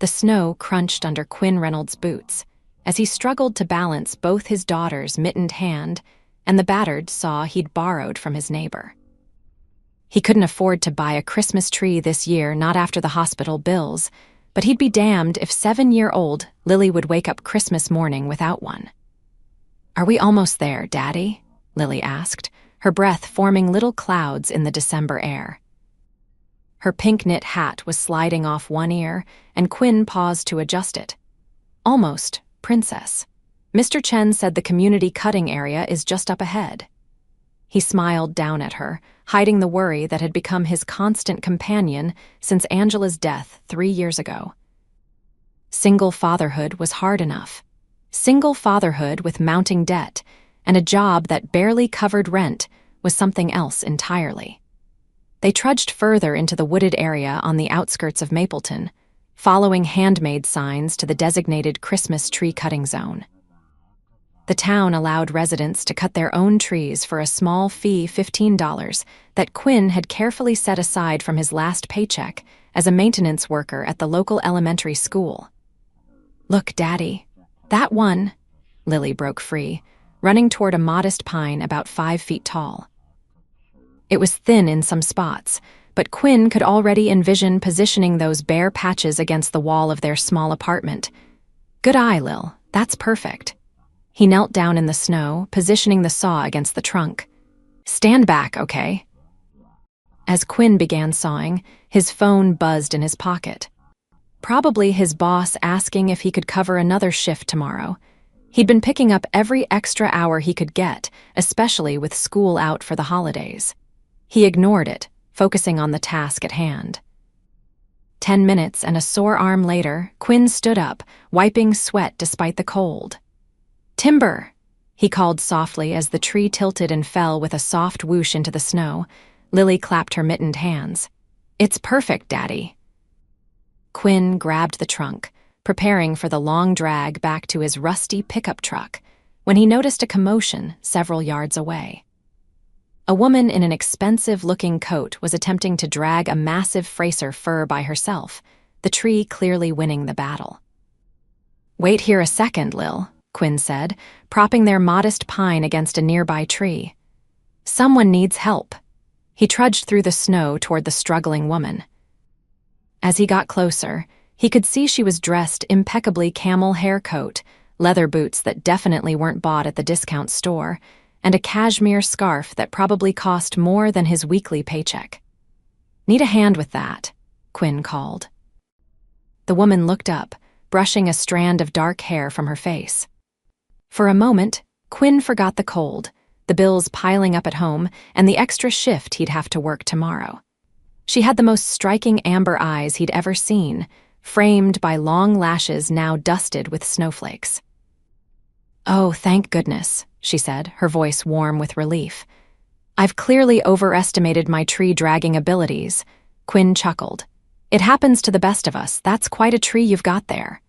The snow crunched under Quinn Reynolds' boots as he struggled to balance both his daughter's mittened hand and the battered saw he'd borrowed from his neighbor. He couldn't afford to buy a Christmas tree this year, not after the hospital bills, but he'd be damned if 7-year-old Lily would wake up Christmas morning without one. "Are we almost there, Daddy?" Lily asked, her breath forming little clouds in the December air. Her pink knit hat was sliding off one ear, and Quinn paused to adjust it. "Almost, Princess. Mr. Chen said the community cutting area is just up ahead." He smiled down at her, hiding the worry that had become his constant companion since Angela's death 3 years ago. Single fatherhood was hard enough. Single fatherhood with mounting debt and a job that barely covered rent was something else entirely. They trudged further into the wooded area on the outskirts of Mapleton, following handmade signs to the designated Christmas tree cutting zone. The town allowed residents to cut their own trees for a small fee, $15, that Quinn had carefully set aside from his last paycheck as a maintenance worker at the local elementary school. "Look, Daddy, that one," Lily broke free, running toward a modest pine about 5 feet tall. It was thin in some spots, but Quinn could already envision positioning those bare patches against the wall of their small apartment. "Good eye, Lil. That's perfect." He knelt down in the snow, positioning the saw against the trunk. "Stand back, okay?" As Quinn began sawing, his phone buzzed in his pocket. Probably his boss asking if he could cover another shift tomorrow. He'd been picking up every extra hour he could get, especially with school out for the holidays. He ignored it, focusing on the task at hand. 10 minutes and a sore arm later, Quinn stood up, wiping sweat despite the cold. "Timber," he called softly as the tree tilted and fell with a soft whoosh into the snow. Lily clapped her mittened hands. "It's perfect, Daddy." Quinn grabbed the trunk, preparing for the long drag back to his rusty pickup truck, when he noticed a commotion several yards away. A woman in an expensive-looking coat was attempting to drag a massive Fraser fir by herself, the tree clearly winning the battle. "Wait here a second, Lil," Quinn said, propping their modest pine against a nearby tree. "Someone needs help." He trudged through the snow toward the struggling woman. As he got closer, he could see she was dressed impeccably camel hair coat, leather boots that definitely weren't bought at the discount store, and a cashmere scarf that probably cost more than his weekly paycheck. "Need a hand with that," Quinn called. The woman looked up, brushing a strand of dark hair from her face. For a moment, Quinn forgot the cold, the bills piling up at home, and the extra shift he'd have to work tomorrow. She had the most striking amber eyes he'd ever seen, framed by long lashes now dusted with snowflakes. "Oh, thank goodness," she said, her voice warm with relief. "I've clearly overestimated my tree-dragging abilities," Quinn chuckled. "It happens to the best of us. That's quite a tree you've got there."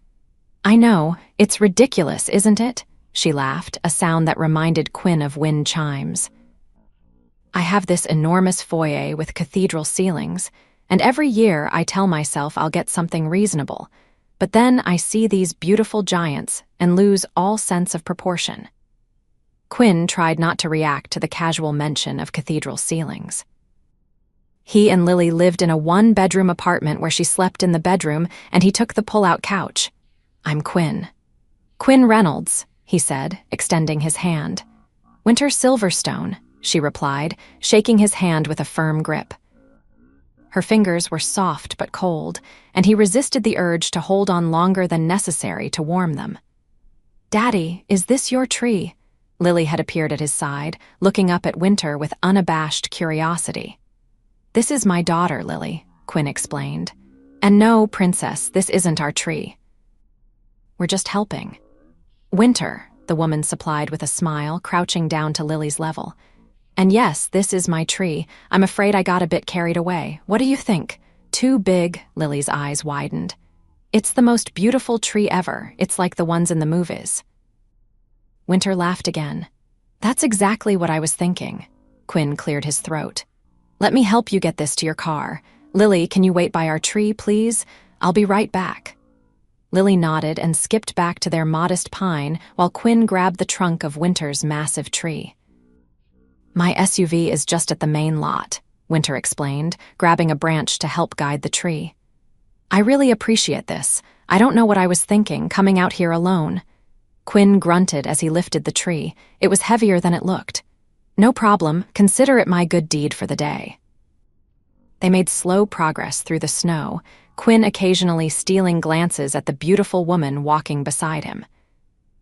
"I know. It's ridiculous, isn't it?" She laughed, a sound that reminded Quinn of wind chimes. "I have this enormous foyer with cathedral ceilings, and every year I tell myself I'll get something reasonable, but then I see these beautiful giants and lose all sense of proportion." Quinn tried not to react to the casual mention of cathedral ceilings. He and Lily lived in a 1-bedroom apartment where she slept in the bedroom and he took the pull-out couch. "I'm Quinn." "Quinn Reynolds," he said, extending his hand. "Winter Silverstone," she replied, shaking his hand with a firm grip. Her fingers were soft but cold, and he resisted the urge to hold on longer than necessary to warm them. "Daddy, is this your tree?" Lily had appeared at his side, looking up at Winter with unabashed curiosity. "This is my daughter, Lily," Quinn explained. "And no, Princess, this isn't our tree. We're just helping." "Winter," the woman supplied with a smile, crouching down to Lily's level. "And yes, this is my tree. I'm afraid I got a bit carried away. What do you think? Too big?" Lily's eyes widened. "It's the most beautiful tree ever. It's like the ones in the movies." Winter laughed again. "That's exactly what I was thinking." Quinn cleared his throat. "Let me help you get this to your car. Lily, can you wait by our tree, please? I'll be right back." Lily nodded and skipped back to their modest pine while Quinn grabbed the trunk of Winter's massive tree. My SUV is just at the main lot, Winter explained, grabbing a branch to help guide the tree. I really appreciate this. I don't know what I was thinking, coming out here alone. Quinn grunted as he lifted the tree. It was heavier than it looked. No problem, consider it my good deed for the day. They made slow progress through the snow, Quinn occasionally stealing glances at the beautiful woman walking beside him.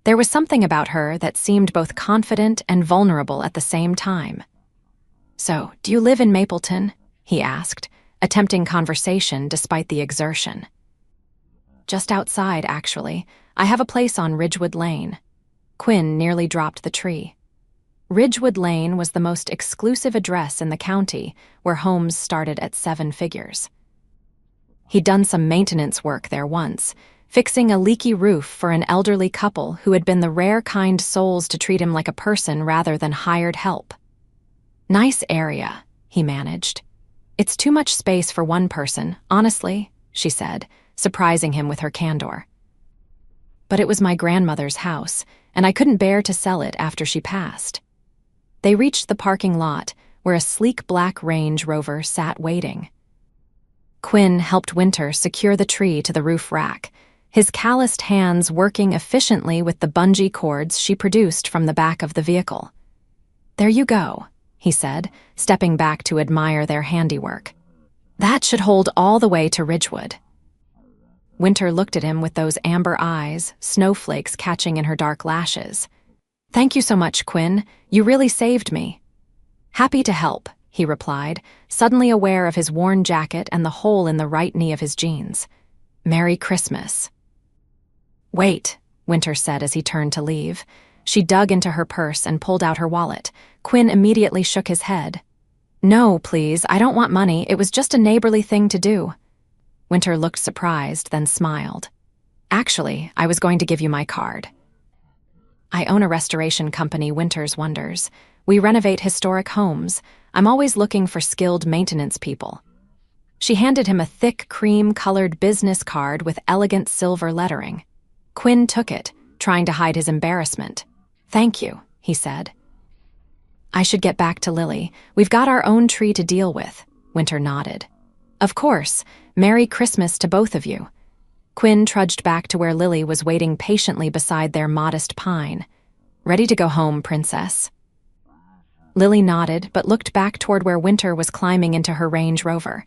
There was something about her that seemed both confident and vulnerable at the same time. So, do you live in Mapleton? He asked, attempting conversation despite the exertion. Just outside, actually. I have a place on Ridgewood Lane. Quinn nearly dropped the tree. Ridgewood Lane was the most exclusive address in the county, where homes started at 7 figures. He'd done some maintenance work there once, fixing a leaky roof for an elderly couple who had been the rare kind souls to treat him like a person rather than hired help. Nice area, he managed. It's too much space for one person, honestly, she said, surprising him with her candor. But it was my grandmother's house, and I couldn't bear to sell it after she passed. They reached the parking lot, where a sleek black Range Rover sat waiting. Quinn helped Winter secure the tree to the roof rack, his calloused hands working efficiently with the bungee cords she produced from the back of the vehicle. There you go, he said, stepping back to admire their handiwork. That should hold all the way to Ridgewood. Winter looked at him with those amber eyes, snowflakes catching in her dark lashes. Thank you so much, Quinn. You really saved me. Happy to help, he replied, suddenly aware of his worn jacket and the hole in the right knee of his jeans. Merry Christmas. Wait, Winter said as he turned to leave. She dug into her purse and pulled out her wallet. Quinn immediately shook his head. No, please, I don't want money. It was just a neighborly thing to do. Winter looked surprised, then smiled. Actually, I was going to give you my card. I own a restoration company, Winter's Wonders. We renovate historic homes. I'm always looking for skilled maintenance people. She handed him a thick, cream-colored business card with elegant silver lettering. Quinn took it, trying to hide his embarrassment. Thank you, he said. I should get back to Lily. We've got our own tree to deal with, Winter nodded. Of course. Merry Christmas to both of you. Quinn trudged back to where Lily was waiting patiently beside their modest pine. Ready to go home, princess? Lily nodded, but looked back toward where Winter was climbing into her Range Rover.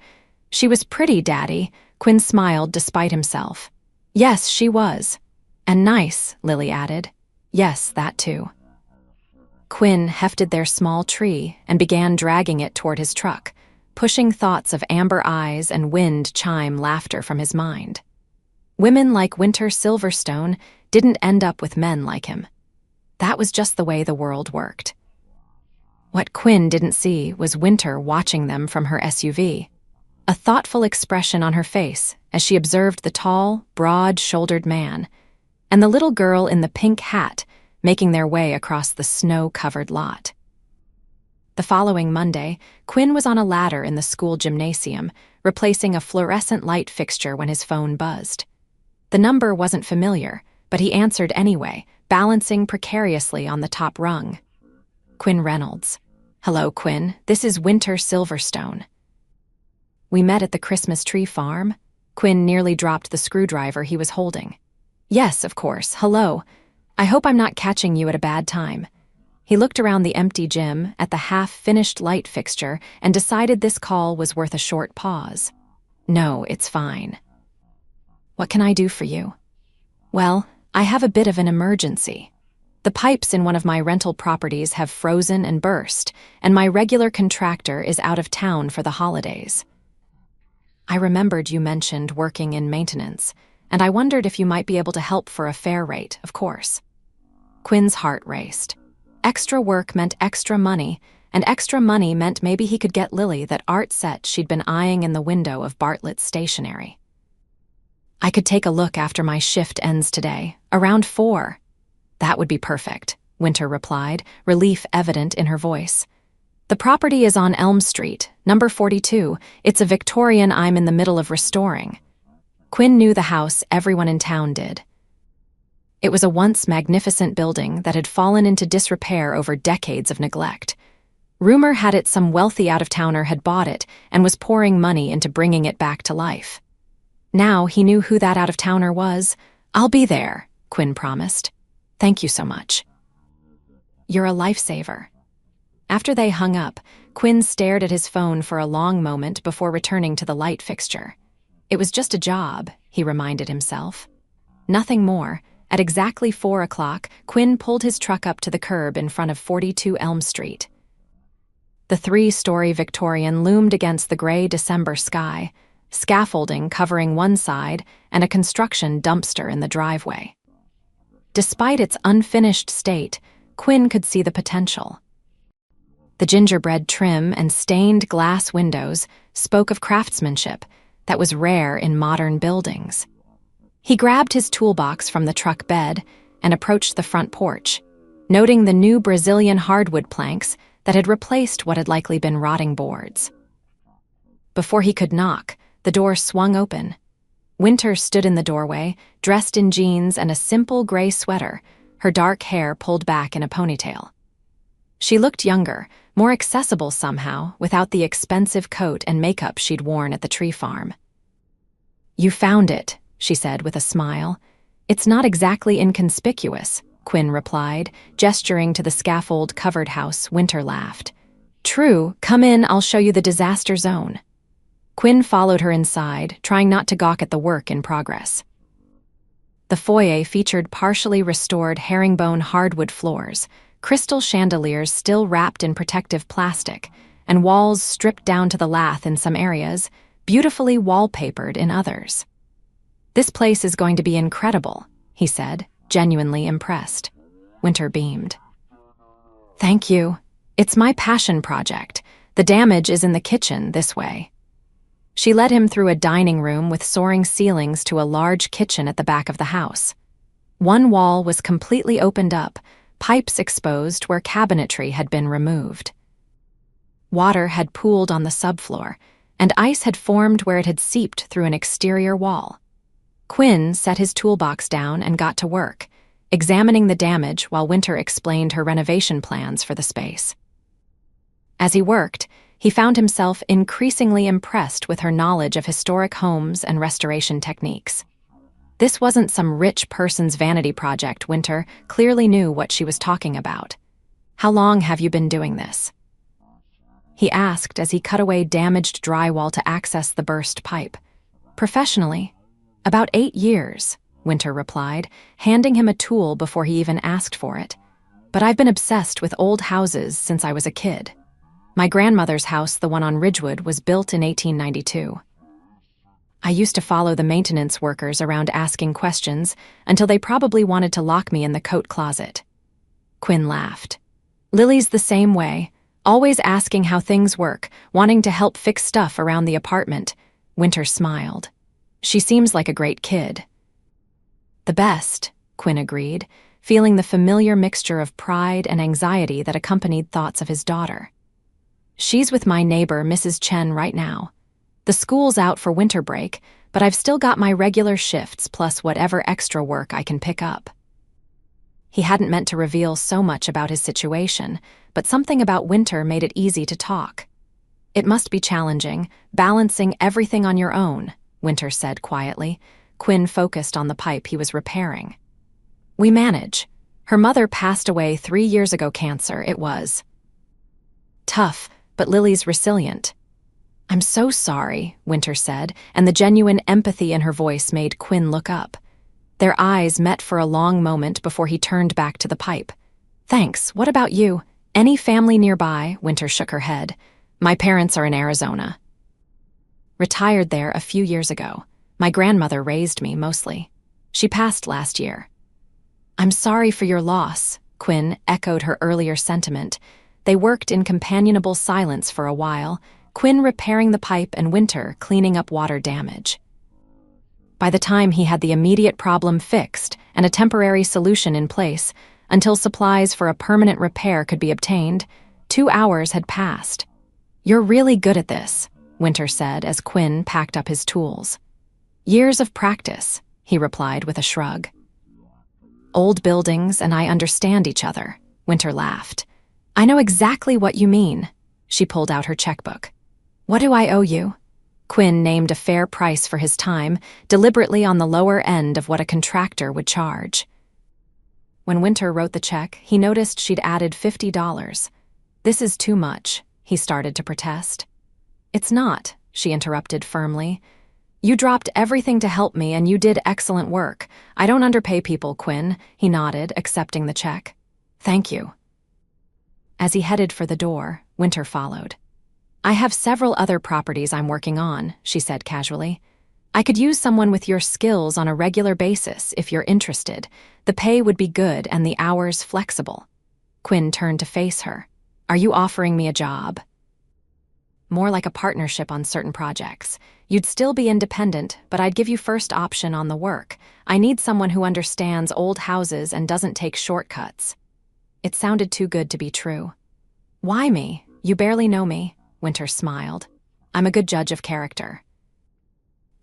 She was pretty, Daddy, Quinn smiled despite himself. Yes, she was. And nice, Lily added. Yes, that too. Quinn hefted their small tree and began dragging it toward his truck, pushing thoughts of amber eyes and wind chime laughter from his mind. Women like Winter Silverstone didn't end up with men like him. That was just the way the world worked. What Quinn didn't see was Winter watching them from her SUV, a thoughtful expression on her face as she observed the tall, broad-shouldered man and the little girl in the pink hat making their way across the snow-covered lot. The following Monday, Quinn was on a ladder in the school gymnasium, replacing a fluorescent light fixture when his phone buzzed. The number wasn't familiar, but he answered anyway, balancing precariously on the top rung. Quinn Reynolds. Hello, Quinn. This is Winter Silverstone. We met at the Christmas tree farm. Quinn nearly dropped the screwdriver he was holding. Yes, of course. Hello. I hope I'm not catching you at a bad time. He looked around the empty gym at the half-finished light fixture and decided this call was worth a short pause. No, it's fine. What can I do for you? Well, I have a bit of an emergency. The pipes in one of my rental properties have frozen and burst, and my regular contractor is out of town for the holidays. I remembered you mentioned working in maintenance, and I wondered if you might be able to help for a fair rate, of course. Quinn's heart raced. Extra work meant extra money, and extra money meant maybe he could get Lily that art set she'd been eyeing in the window of Bartlett's stationery. I could take a look after my shift ends today, around 4. That would be perfect, Winter replied, relief evident in her voice. The property is on Elm Street, number 42. It's a Victorian I'm in the middle of restoring. Quinn knew the house everyone in town did. It was a once magnificent building that had fallen into disrepair over decades of neglect. Rumor had it some wealthy out-of-towner had bought it and was pouring money into bringing it back to life. Now he knew who that out-of-towner was. "I'll be there," Quinn promised. "Thank you so much. You're a lifesaver." After they hung up, Quinn stared at his phone for a long moment before returning to the light fixture. It was just a job, he reminded himself. Nothing more. At exactly 4 o'clock, Quinn pulled his truck up to the curb in front of 42 Elm Street. The 3-story Victorian loomed against the gray December sky, scaffolding covering one side and a construction dumpster in the driveway. Despite its unfinished state, Quinn could see the potential. The gingerbread trim and stained glass windows spoke of craftsmanship that was rare in modern buildings. He grabbed his toolbox from the truck bed and approached the front porch, noting the new Brazilian hardwood planks that had replaced what had likely been rotting boards. Before he could knock, the door swung open. Winter stood in the doorway, dressed in jeans and a simple gray sweater, her dark hair pulled back in a ponytail. She looked younger, more accessible somehow, without the expensive coat and makeup she'd worn at the tree farm. "You found it," she said with a smile. "It's not exactly inconspicuous," Quinn replied, gesturing to the scaffold-covered house. Winter laughed. "True, come in, I'll show you the disaster zone." Quinn followed her inside, trying not to gawk at the work in progress. The foyer featured partially restored herringbone hardwood floors, crystal chandeliers still wrapped in protective plastic, and walls stripped down to the lath in some areas, beautifully wallpapered in others. "This place is going to be incredible," he said, genuinely impressed. Winter beamed. "Thank you. It's my passion project. The damage is in the kitchen this way." She led him through a dining room with soaring ceilings to a large kitchen at the back of the house. One wall was completely opened up, pipes exposed where cabinetry had been removed. Water had pooled on the subfloor, and ice had formed where it had seeped through an exterior wall. Quinn set his toolbox down and got to work, examining the damage while Winter explained her renovation plans for the space. As he worked, he found himself increasingly impressed with her knowledge of historic homes and restoration techniques. This wasn't some rich person's vanity project. Winter clearly knew what she was talking about. "How long have you been doing this?" he asked as he cut away damaged drywall to access the burst pipe. "Professionally, about 8 years, Winter replied, handing him a tool before he even asked for it. "But I've been obsessed with old houses since I was a kid. My grandmother's house, the one on Ridgewood, was built in 1892. I used to follow the maintenance workers around asking questions until they probably wanted to lock me in the coat closet." Quinn laughed. "Lily's the same way, always asking how things work, wanting to help fix stuff around the apartment." Winter smiled. "She seems like a great kid." "The best," Quinn agreed, feeling the familiar mixture of pride and anxiety that accompanied thoughts of his daughter. "She's with my neighbor, Mrs. Chen, right now. The school's out for winter break, but I've still got my regular shifts plus whatever extra work I can pick up." He hadn't meant to reveal so much about his situation, but something about Winter made it easy to talk. "It must be challenging, balancing everything on your own," Winter said quietly. Quinn focused on the pipe he was repairing. "We manage. Her mother passed away 3 years ago, cancer. It was tough, but Lily's resilient." "I'm so sorry," Winter said, and the genuine empathy in her voice made Quinn look up. Their eyes met for a long moment before he turned back to the pipe. "Thanks. What about you? Any family nearby?" Winter shook her head. "My parents are in Arizona. Retired there a few years ago. My grandmother raised me, mostly. She passed last year." "I'm sorry for your loss," Quinn echoed her earlier sentiment. They worked in companionable silence for a while, Quinn repairing the pipe and Winter cleaning up water damage. By the time he had the immediate problem fixed and a temporary solution in place, until supplies for a permanent repair could be obtained, 2 hours had passed. "You're really good at this," Winter said as Quinn packed up his tools. Years of practice, he replied with a shrug. Old buildings and I understand each other, Winter laughed. I know exactly what you mean. She pulled out her checkbook. What do I owe you? Quinn named a fair price for his time, deliberately on the lower end of what a contractor would charge. When Winter wrote the check, he noticed she'd added $50. This is too much, he started to protest. It's not, she interrupted firmly. You dropped everything to help me and you did excellent work. I don't underpay people, Quinn, he nodded, accepting the check. Thank you. As he headed for the door, Winter followed. I have several other properties I'm working on, she said casually. I could use someone with your skills on a regular basis if you're interested. The pay would be good and the hours flexible. Quinn turned to face her. Are you offering me a job? More like a partnership on certain projects. You'd still be independent, but I'd give you first option on the work. I need someone who understands old houses and doesn't take shortcuts. It sounded too good to be true. Why me? You barely know me, Winter smiled. I'm a good judge of character.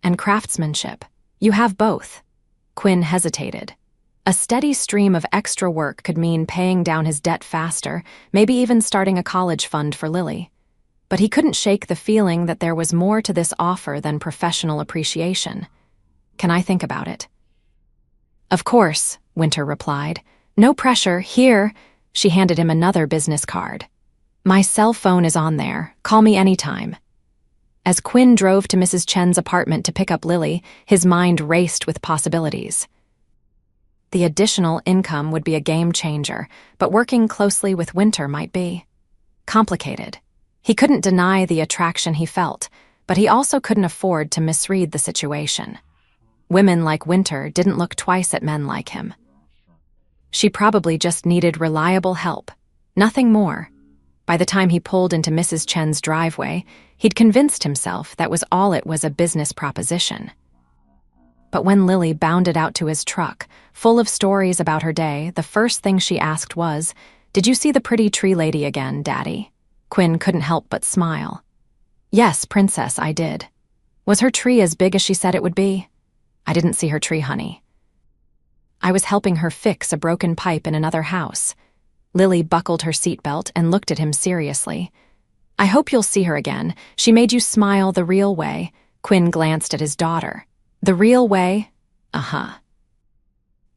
And craftsmanship. You have both. Quinn hesitated. A steady stream of extra work could mean paying down his debt faster, maybe even starting a college fund for Lily. But he couldn't shake the feeling that there was more to this offer than professional appreciation. Can I think about it? Of course, Winter replied. No pressure, here. She handed him another business card. My cell phone is on there. Call me anytime. As Quinn drove to Mrs. Chen's apartment to pick up Lily, his mind raced with possibilities. The additional income would be a game changer, but working closely with Winter might be complicated. He couldn't deny the attraction he felt, but he also couldn't afford to misread the situation. Women like Winter didn't look twice at men like him. She probably just needed reliable help, nothing more. By the time he pulled into Mrs. Chen's driveway, he'd convinced himself that was all it was, a business proposition. But when Lily bounded out to his truck, full of stories about her day, the first thing she asked was, Did you see the pretty tree lady again, Daddy? Quinn couldn't help but smile. Yes, Princess, I did. Was her tree as big as she said it would be? I didn't see her tree, honey. I was helping her fix a broken pipe in another house. Lily buckled her seatbelt and looked at him seriously. I hope you'll see her again. She made you smile the real way. Quinn glanced at his daughter. The real way? Uh-huh.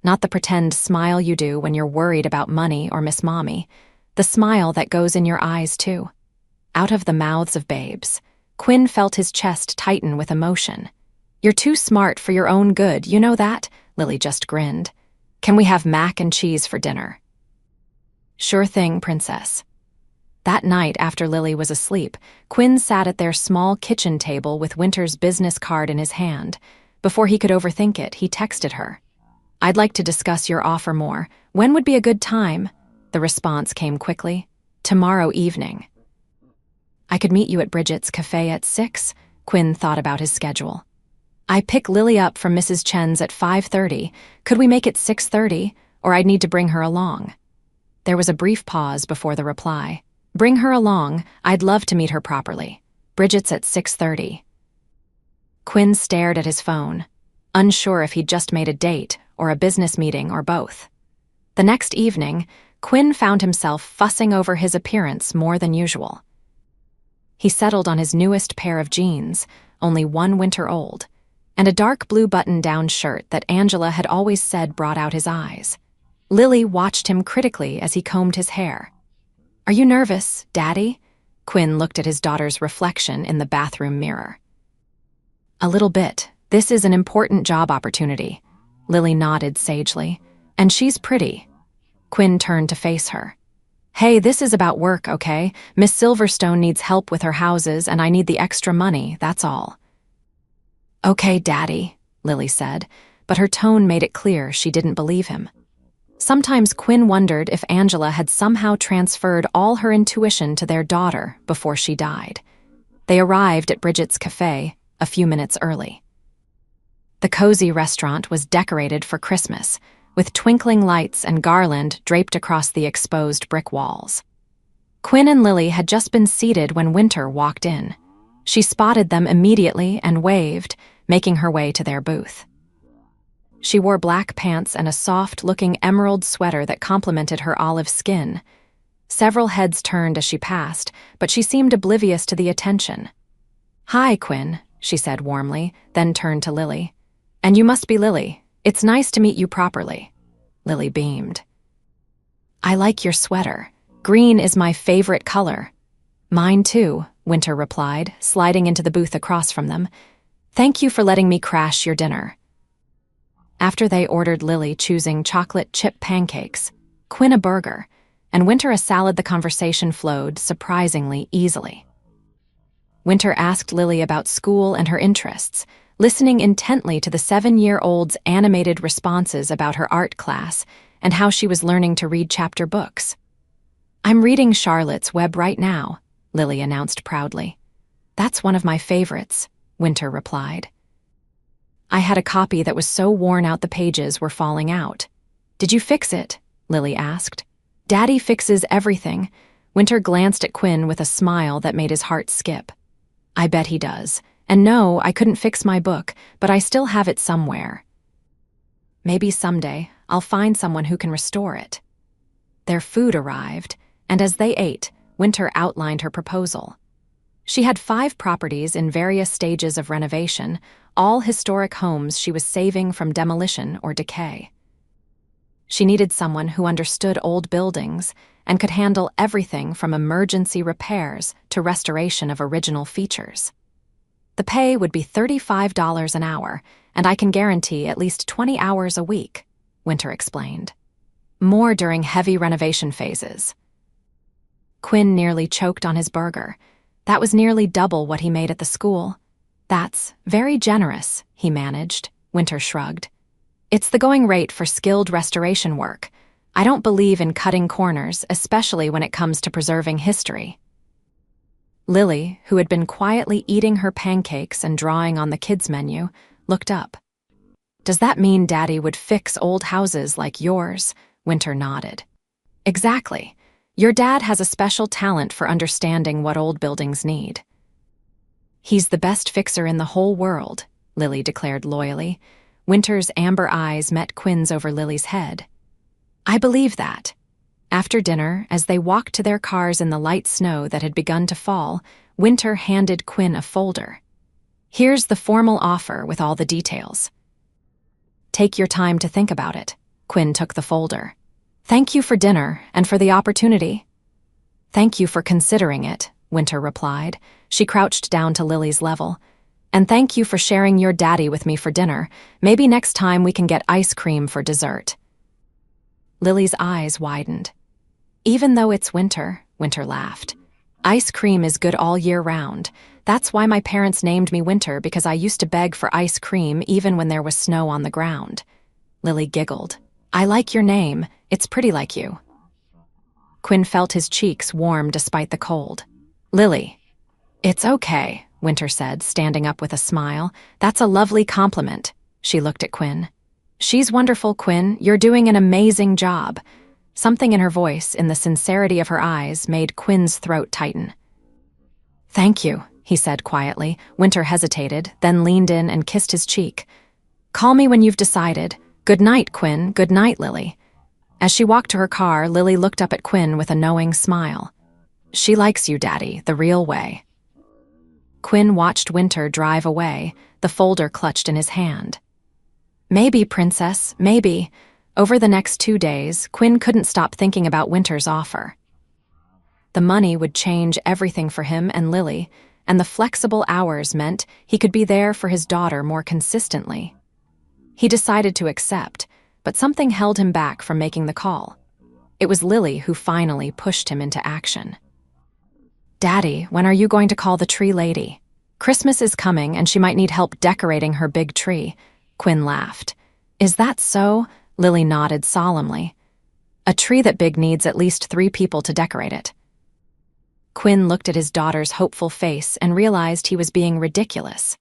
Not the pretend smile you do when you're worried about money or Miss Mommy. The smile that goes in your eyes, too. Out of the mouths of babes. Quinn felt his chest tighten with emotion. You're too smart for your own good, you know that? Lily just grinned. Can we have mac and cheese for dinner? Sure thing, Princess. That night, after Lily was asleep, Quinn sat at their small kitchen table with Winter's business card in his hand. Before he could overthink it, he texted her. I'd like to discuss your offer more. When would be a good time? The response came quickly. Tomorrow evening. I could meet you at Bridget's cafe at 6. Quinn thought about his schedule. I pick Lily up from Mrs. Chen's at 5:30. Could we make it 6:30? Or I'd need to bring her along. There was a brief pause before the reply. Bring her along. I'd love to meet her properly. Bridget's at 6:30. Quinn stared at his phone, unsure if he'd just made a date or a business meeting or both. The next evening, Quinn found himself fussing over his appearance more than usual. He settled on his newest pair of jeans, only 1 winter old, and a dark blue button-down shirt that Angela had always said brought out his eyes. Lily watched him critically as he combed his hair. Are you nervous, Daddy? Quinn looked at his daughter's reflection in the bathroom mirror. A little bit. This is an important job opportunity. Lily nodded sagely. And she's pretty. Quinn turned to face her. Hey, this is about work, okay? Miss Silverstone needs help with her houses and I need the extra money, that's all. Okay, Daddy, Lily said, but her tone made it clear she didn't believe him. Sometimes Quinn wondered if Angela had somehow transferred all her intuition to their daughter before she died. They arrived at Bridget's cafe a few minutes early. The cozy restaurant was decorated for Christmas, with twinkling lights and garland draped across the exposed brick walls. Quinn and Lily had just been seated when Winter walked in. She spotted them immediately and waved, making her way to their booth. She wore black pants and a soft-looking emerald sweater that complemented her olive skin. Several heads turned as she passed, but she seemed oblivious to the attention. "Hi, Quinn," she said warmly, then turned to Lily. "And you must be Lily. It's nice to meet you properly." Lily beamed. "I like your sweater. Green is my favorite color." "Mine too," Winter replied, sliding into the booth across from them. "Thank you for letting me crash your dinner." After they ordered Lily choosing chocolate chip pancakes, Quinn a burger, and Winter a salad, the conversation flowed surprisingly easily. Winter asked Lily about school and her interests, listening intently to the 7-year-old's animated responses about her art class and how she was learning to read chapter books. "I'm reading Charlotte's Web right now," Lily announced proudly. "That's one of my favorites," Winter replied. "I had a copy that was so worn out the pages were falling out." "Did you fix it?" Lily asked. "Daddy fixes everything." Winter glanced at Quinn with a smile that made his heart skip. "I bet he does. And no, I couldn't fix my book, but I still have it somewhere. Maybe someday I'll find someone who can restore it." Their food arrived, and as they ate, Winter outlined her proposal. She had 5 properties in various stages of renovation, all historic homes she was saving from demolition or decay. She needed someone who understood old buildings and could handle everything from emergency repairs to restoration of original features. The pay would be $35 an hour, and I can guarantee at least 20 hours a week, Winter explained. More during heavy renovation phases. Quinn nearly choked on his burger. That was nearly double what he made at the school. "That's very generous," he managed. Winter shrugged. "It's the going rate for skilled restoration work. I don't believe in cutting corners, especially when it comes to preserving history." Lily, who had been quietly eating her pancakes and drawing on the kids' menu, looked up. "Does that mean Daddy would fix old houses like yours?" Winter nodded. "Exactly. Your dad has a special talent for understanding what old buildings need." "He's the best fixer in the whole world," Lily declared loyally. Winter's amber eyes met Quinn's over Lily's head. "I believe that." After dinner, as they walked to their cars in the light snow that had begun to fall, Winter handed Quinn a folder. "Here's the formal offer with all the details. Take your time to think about it." Quinn took the folder. "Thank you for dinner and for the opportunity." "Thank you for considering it," Winter replied. She crouched down to Lily's level. "And thank you for sharing your daddy with me for dinner. Maybe next time we can get ice cream for dessert." Lily's eyes widened. "Even though it's winter," Winter laughed. "Ice cream is good all year round. That's why my parents named me Winter, because I used to beg for ice cream even when there was snow on the ground." Lily giggled. "I like your name. It's pretty like you." Quinn felt his cheeks warm despite the cold. "Lily." "It's okay," Winter said, standing up with a smile. "That's a lovely compliment." She looked at Quinn. "She's wonderful, Quinn. You're doing an amazing job." Something in her voice, in the sincerity of her eyes, made Quinn's throat tighten. "Thank you," he said quietly. Winter hesitated, then leaned in and kissed his cheek. "Call me when you've decided. Good night, Quinn. Good night, Lily." As she walked to her car, Lily looked up at Quinn with a knowing smile. "She likes you, Daddy, the real way." Quinn watched Winter drive away, the folder clutched in his hand. "Maybe, Princess, maybe." Over the next 2 days, Quinn couldn't stop thinking about Winter's offer. The money would change everything for him and Lily, and the flexible hours meant he could be there for his daughter more consistently. He decided to accept, but something held him back from making the call. It was Lily who finally pushed him into action. "Daddy, when are you going to call the tree lady? Christmas is coming and she might need help decorating her big tree." Quinn laughed. "Is that so?" Lily nodded solemnly. "A tree that big needs at least 3 people to decorate it." Quinn looked at his daughter's hopeful face and realized he was being ridiculous.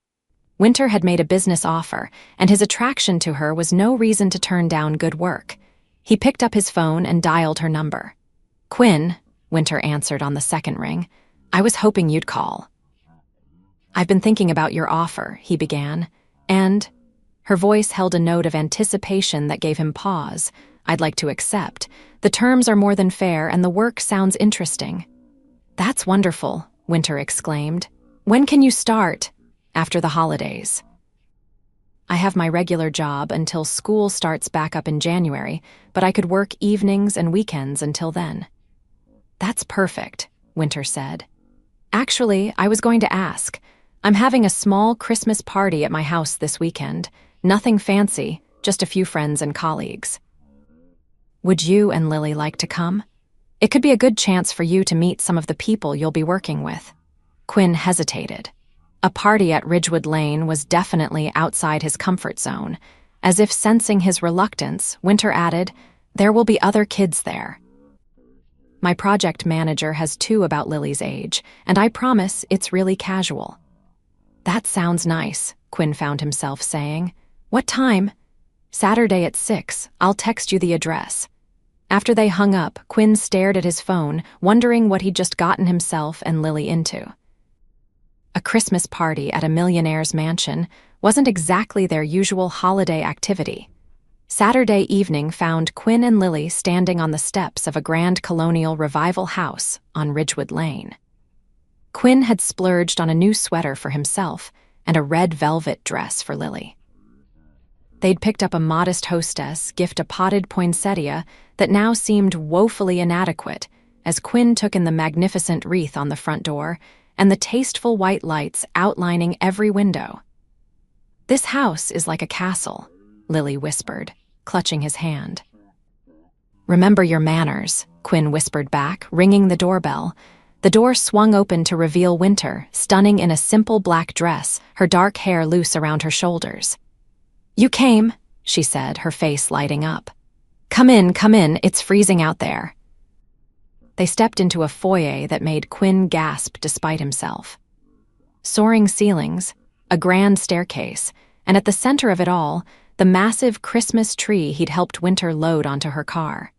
Winter had made a business offer, and his attraction to her was no reason to turn down good work. He picked up his phone and dialed her number. "Quinn," Winter answered on the second ring. "I was hoping you'd call." "I've been thinking about your offer," he began. And her voice held a note of anticipation that gave him pause. I'd like to accept. The terms are more than fair and the work sounds interesting. That's wonderful, Winter exclaimed. When can you start? After the holidays. I have my regular job until school starts back up in January, but I could work evenings and weekends until then. That's perfect, Winter said. Actually, I was going to ask. I'm having a small Christmas party at my house this weekend. Nothing fancy, just a few friends and colleagues. Would you and Lily like to come? It could be a good chance for you to meet some of the people you'll be working with. Quinn hesitated. A party at Ridgewood Lane was definitely outside his comfort zone. As if sensing his reluctance, Winter added, "There will be other kids there. My project manager has 2 about Lily's age, and I promise it's really casual." That sounds nice, Quinn found himself saying. What time? Saturday at 6. I'll text you the address. After they hung up, Quinn stared at his phone, wondering what he'd just gotten himself and Lily into. A Christmas party at a millionaire's mansion wasn't exactly their usual holiday activity. Saturday evening found Quinn and Lily standing on the steps of a grand colonial revival house on Ridgewood Lane. Quinn had splurged on a new sweater for himself and a red velvet dress for Lily. They'd picked up a modest hostess gift, a potted poinsettia that now seemed woefully inadequate as Quinn took in the magnificent wreath on the front door and the tasteful white lights outlining every window. This house is like a castle, Lily whispered, clutching his hand. Remember your manners, Quinn whispered back, ringing the doorbell. The door swung open to reveal Winter, stunning in a simple black dress, her dark hair loose around her shoulders. You came, she said, her face lighting up. Come in, it's freezing out there. They stepped into a foyer that made Quinn gasp despite himself. Soaring ceilings, a grand staircase, and at the center of it all, the massive Christmas tree he'd helped Winter load onto her car.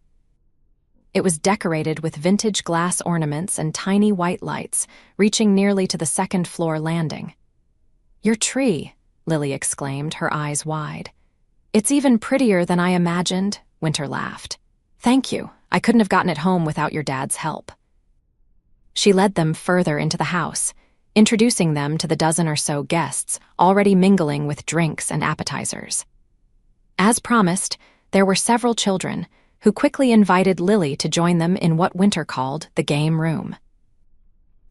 It was decorated with vintage glass ornaments and tiny white lights, reaching nearly to the second-floor landing. Your tree, Lily exclaimed, her eyes wide. It's even prettier than I imagined, Winter laughed. Thank you. I couldn't have gotten it home without your dad's help. She led them further into the house, introducing them to the dozen or so guests already mingling with drinks and appetizers. As promised, there were several children who quickly invited Lily to join them in what Winter called the game room.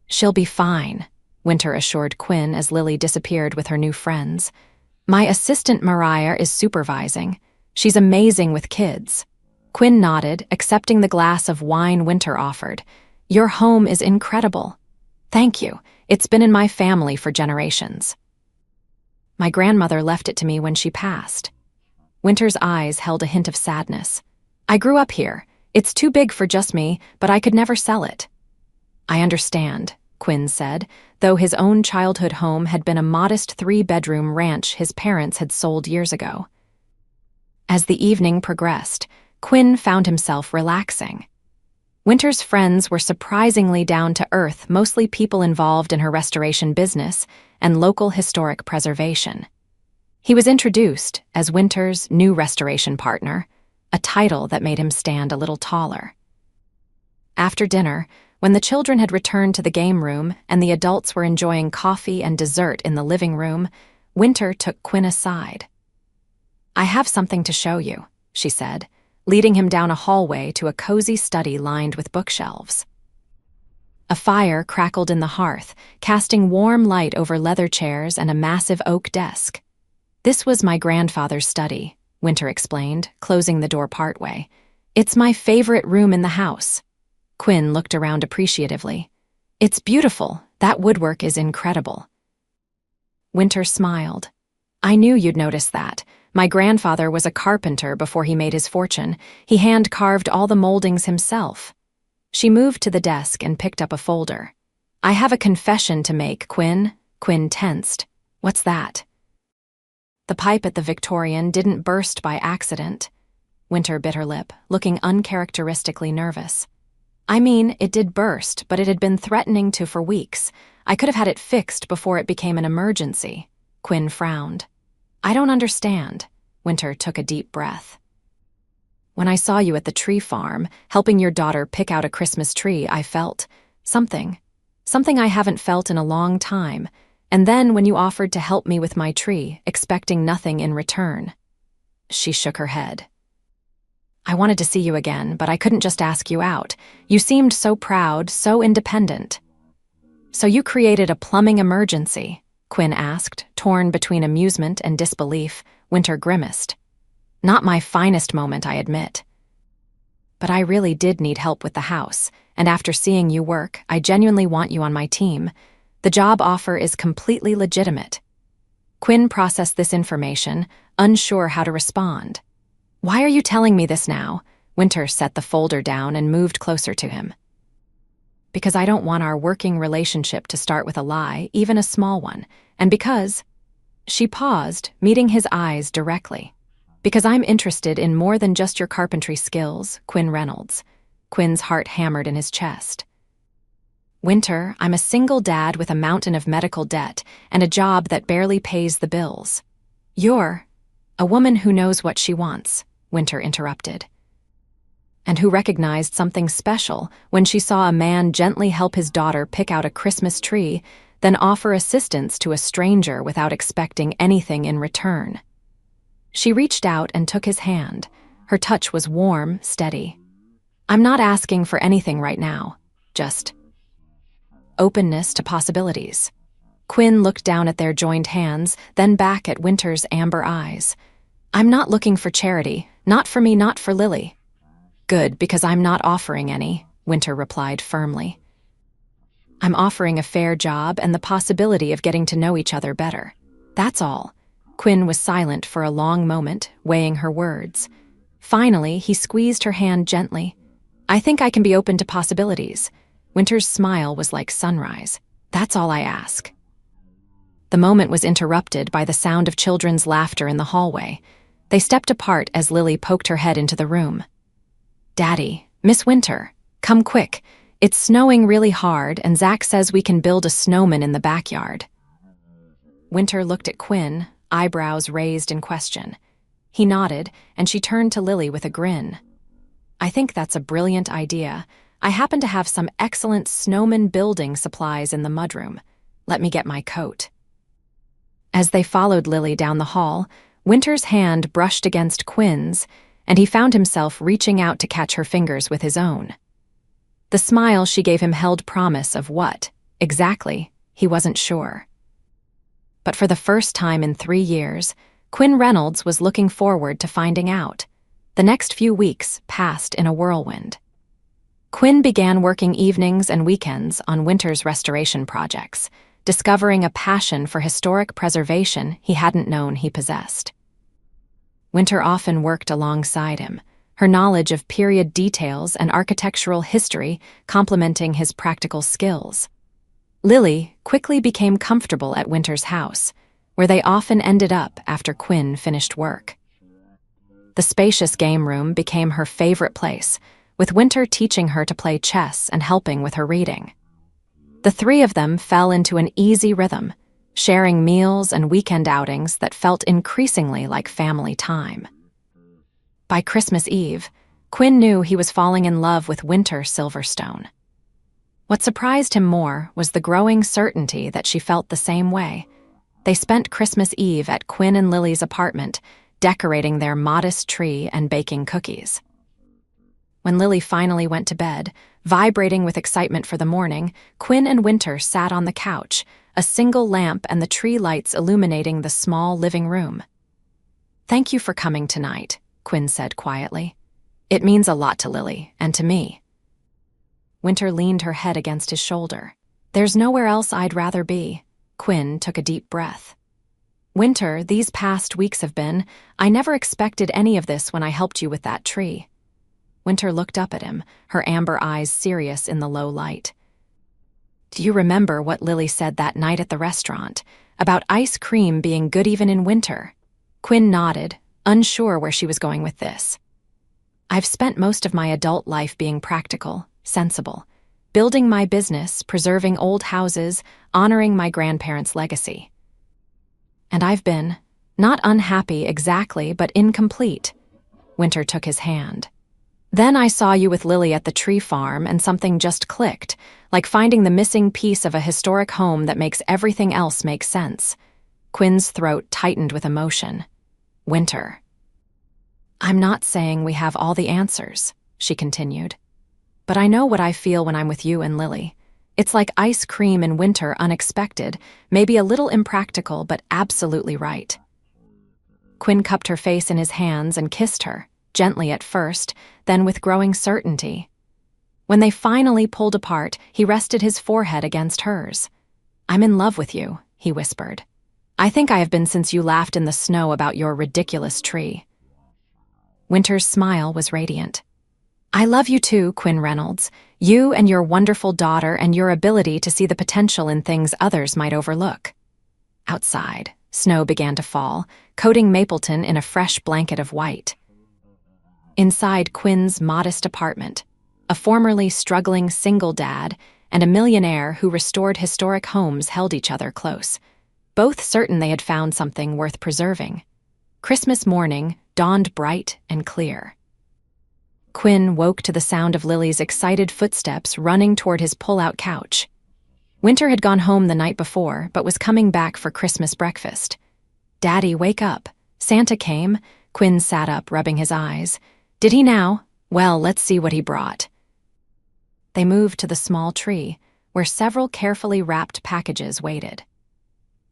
She'll be fine, Winter assured Quinn as Lily disappeared with her new friends. My assistant Mariah is supervising. She's amazing with kids. Quinn nodded, accepting the glass of wine Winter offered. Your home is incredible. Thank you. It's been in my family for generations. My grandmother left it to me when she passed. Winter's eyes held a hint of sadness. I grew up here. It's too big for just me, but I could never sell it. I understand, Quinn said, though his own childhood home had been a modest 3-bedroom ranch his parents had sold years ago. As the evening progressed, Quinn found himself relaxing. Winter's friends were surprisingly down to earth, mostly people involved in her restoration business and local historic preservation. He was introduced as Winter's new restoration partner, a title that made him stand a little taller. After dinner, when the children had returned to the game room and the adults were enjoying coffee and dessert in the living room, Winter took Quinn aside. I have something to show you, she said, leading him down a hallway to a cozy study lined with bookshelves. A fire crackled in the hearth, casting warm light over leather chairs and a massive oak desk. This was my grandfather's study, Winter explained, closing the door partway. It's my favorite room in the house. Quinn looked around appreciatively. It's beautiful. That woodwork is incredible. Winter smiled. I knew you'd notice that. My grandfather was a carpenter before he made his fortune. He hand-carved all the moldings himself. She moved to the desk and picked up a folder. I have a confession to make, Quinn. Quinn tensed. What's that? The pipe at the Victorian didn't burst by accident. Winter bit her lip, looking uncharacteristically nervous. I mean, it did burst, but it had been threatening to for weeks. I could have had it fixed before it became an emergency. Quinn frowned. I don't understand. Winter took a deep breath. When I saw you at the tree farm, helping your daughter pick out a Christmas tree, I felt something. Something I haven't felt in a long time. And then when you offered to help me with my tree, expecting nothing in return. She shook her head. I wanted to see you again, but I couldn't just ask you out. You seemed so proud, so independent. So you created a plumbing emergency? Quinn asked, torn between amusement and disbelief. Winter grimaced. Not my finest moment, I admit. But I really did need help with the house, and after seeing you work, I genuinely want you on my team. The job offer is completely legitimate. Quinn processed this information, unsure how to respond. Why are you telling me this now? Winter set the folder down and moved closer to him. Because I don't want our working relationship to start with a lie, even a small one, and because... She paused, meeting his eyes directly. Because I'm interested in more than just your carpentry skills, Quinn Reynolds. Quinn's heart hammered in his chest. Winter, I'm a single dad with a mountain of medical debt and a job that barely pays the bills. You're a woman who knows what she wants, Winter interrupted. And who recognized something special when she saw a man gently help his daughter pick out a Christmas tree, then offer assistance to a stranger without expecting anything in return. She reached out and took his hand. Her touch was warm, steady. I'm not asking for anything right now, just openness to possibilities. Quinn looked down at their joined hands, then back at Winter's amber eyes. I'm not looking for charity, not for me, not for Lily. Good, because I'm not offering any, Winter replied firmly. I'm offering a fair job and the possibility of getting to know each other better. That's all. Quinn was silent for a long moment, weighing her words. Finally, he squeezed her hand gently. I think I can be open to possibilities. Winter's smile was like sunrise. That's all I ask. The moment was interrupted by the sound of children's laughter in the hallway. They stepped apart as Lily poked her head into the room. Daddy, Miss Winter, come quick. It's snowing really hard, and Zach says we can build a snowman in the backyard. Winter looked at Quinn, eyebrows raised in question. He nodded, and she turned to Lily with a grin. I think that's a brilliant idea. I happen to have some excellent snowman building supplies in the mudroom. Let me get my coat. As they followed Lily down the hall, Winter's hand brushed against Quinn's, and he found himself reaching out to catch her fingers with his own. The smile she gave him held promise of what, exactly, he wasn't sure. But for the first time in 3 years, Quinn Reynolds was looking forward to finding out. The next few weeks passed in a whirlwind. Quinn began working evenings and weekends on Winter's restoration projects, discovering a passion for historic preservation he hadn't known he possessed. Winter often worked alongside him, her knowledge of period details and architectural history complementing his practical skills. Lily quickly became comfortable at Winter's house, where they often ended up after Quinn finished work. The spacious game room became her favorite place, with Winter teaching her to play chess and helping with her reading. The three of them fell into an easy rhythm, sharing meals and weekend outings that felt increasingly like family time. By Christmas Eve, Quinn knew he was falling in love with Winter Silverstone. What surprised him more was the growing certainty that she felt the same way. They spent Christmas Eve at Quinn and Lily's apartment, decorating their modest tree and baking cookies. When Lily finally went to bed, vibrating with excitement for the morning, Quinn and Winter sat on the couch, a single lamp and the tree lights illuminating the small living room. Thank you for coming tonight, Quinn said quietly. It means a lot to Lily, and to me. Winter leaned her head against his shoulder. There's nowhere else I'd rather be. Quinn took a deep breath. Winter, these past weeks have been, I never expected any of this when I helped you with that tree. Winter looked up at him, her amber eyes serious in the low light. Do you remember what Lily said that night at the restaurant, about ice cream being good even in winter? Quinn nodded, unsure where she was going with this. I've spent most of my adult life being practical, sensible, building my business, preserving old houses, honoring my grandparents' legacy. And I've been Not unhappy exactly, but incomplete. Winter took his hand. Then I saw you with Lily at the tree farm and something just clicked, like finding the missing piece of a historic home that makes everything else make sense. Quinn's throat tightened with emotion. Winter. I'm not saying we have all the answers, she continued. But I know what I feel when I'm with you and Lily. It's like ice cream in winter, unexpected, maybe a little impractical, but absolutely right. Quinn cupped her face in his hands and kissed her, gently at first, then with growing certainty. When they finally pulled apart, he rested his forehead against hers. I'm in love with you, he whispered. I think I have been since you laughed in the snow about your ridiculous tree. Winter's smile was radiant. I love you too, Quinn Reynolds. You and your wonderful daughter and your ability to see the potential in things others might overlook. Outside, snow began to fall, coating Mapleton in a fresh blanket of white. Inside Quinn's modest apartment, a formerly struggling single dad and a millionaire who restored historic homes held each other close, both certain they had found something worth preserving. Christmas morning dawned bright and clear. Quinn woke to the sound of Lily's excited footsteps running toward his pull-out couch. Winter had gone home the night before, but was coming back for Christmas breakfast. Daddy, wake up. Santa came. Quinn sat up, rubbing his eyes. Did he now? Well, let's see what he brought. They moved to the small tree, where several carefully wrapped packages waited.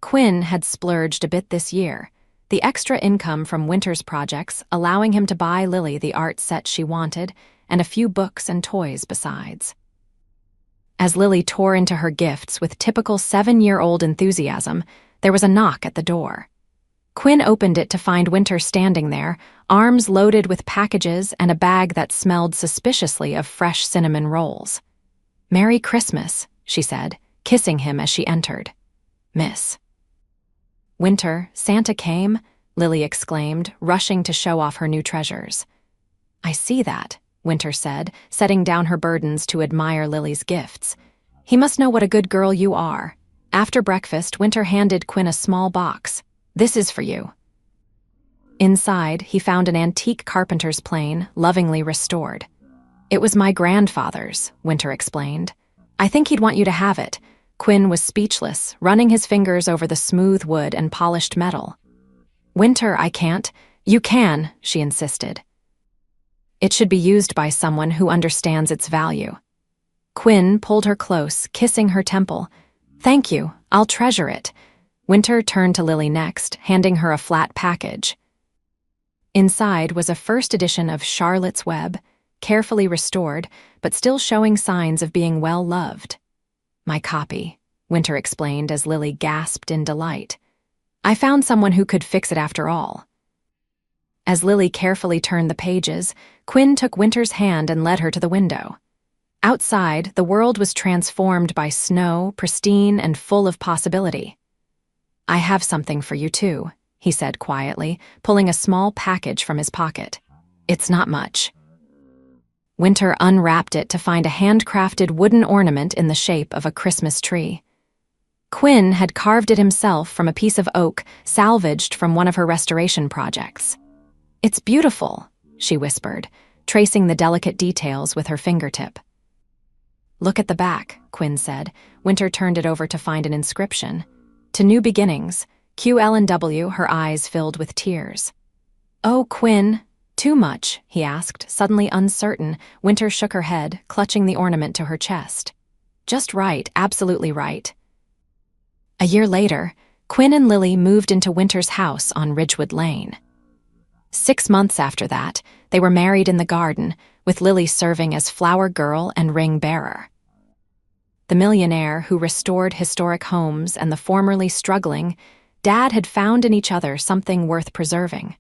Quinn had splurged a bit this year, the extra income from Winter's projects allowing him to buy Lily the art set she wanted and a few books and toys besides. As Lily tore into her gifts with typical 7-year-old enthusiasm, there was a knock at the door. Quinn opened it to find Winter standing there, arms loaded with packages and a bag that smelled suspiciously of fresh cinnamon rolls. Merry Christmas, she said, kissing him as she entered. Miss. Winter, Santa came, Lily exclaimed, rushing to show off her new treasures. I see that, Winter said, setting down her burdens to admire Lily's gifts. He must know what a good girl you are. After breakfast, Winter handed Quinn a small box. This is for you. Inside, he found an antique carpenter's plane, lovingly restored. It was my grandfather's, Winter explained. I think he'd want you to have it. Quinn was speechless, running his fingers over the smooth wood and polished metal. Winter, I can't. You can, she insisted. It should be used by someone who understands its value. Quinn pulled her close, kissing her temple. Thank you, I'll treasure it. Winter turned to Lily next, handing her a flat package. Inside was a first edition of Charlotte's Web, carefully restored, but still showing signs of being well loved. My copy, Winter explained as Lily gasped in delight. I found someone who could fix it after all. As Lily carefully turned the pages, Quinn took Winter's hand and led her to the window. Outside, the world was transformed by snow, pristine and full of possibility. I have something for you too, he said quietly, pulling a small package from his pocket. It's not much. Winter unwrapped it to find a handcrafted wooden ornament in the shape of a Christmas tree. Quinn had carved it himself from a piece of oak salvaged from one of her restoration projects. It's beautiful, she whispered, tracing the delicate details with her fingertip. Look at the back, Quinn said. Winter turned it over to find an inscription. To new beginnings, QL&W, her eyes filled with tears. Oh, Quinn. Too much, he asked, suddenly uncertain. Winter shook her head, clutching the ornament to her chest. Just right, absolutely right. A year later, Quinn and Lily moved into Winter's house on Ridgewood Lane. 6 months after that, they were married in the garden, with Lily serving as flower girl and ring bearer. The millionaire who restored historic homes and the formerly struggling, Dad had found in each other something worth preserving.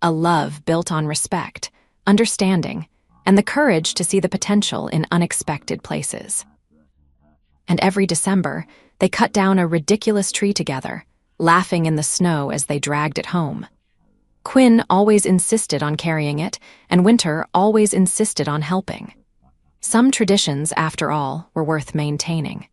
A love built on respect, understanding, and the courage to see the potential in unexpected places. And every December, they cut down a ridiculous tree together, laughing in the snow as they dragged it home. Quinn always insisted on carrying it, and Winter always insisted on helping. Some traditions, after all, were worth maintaining.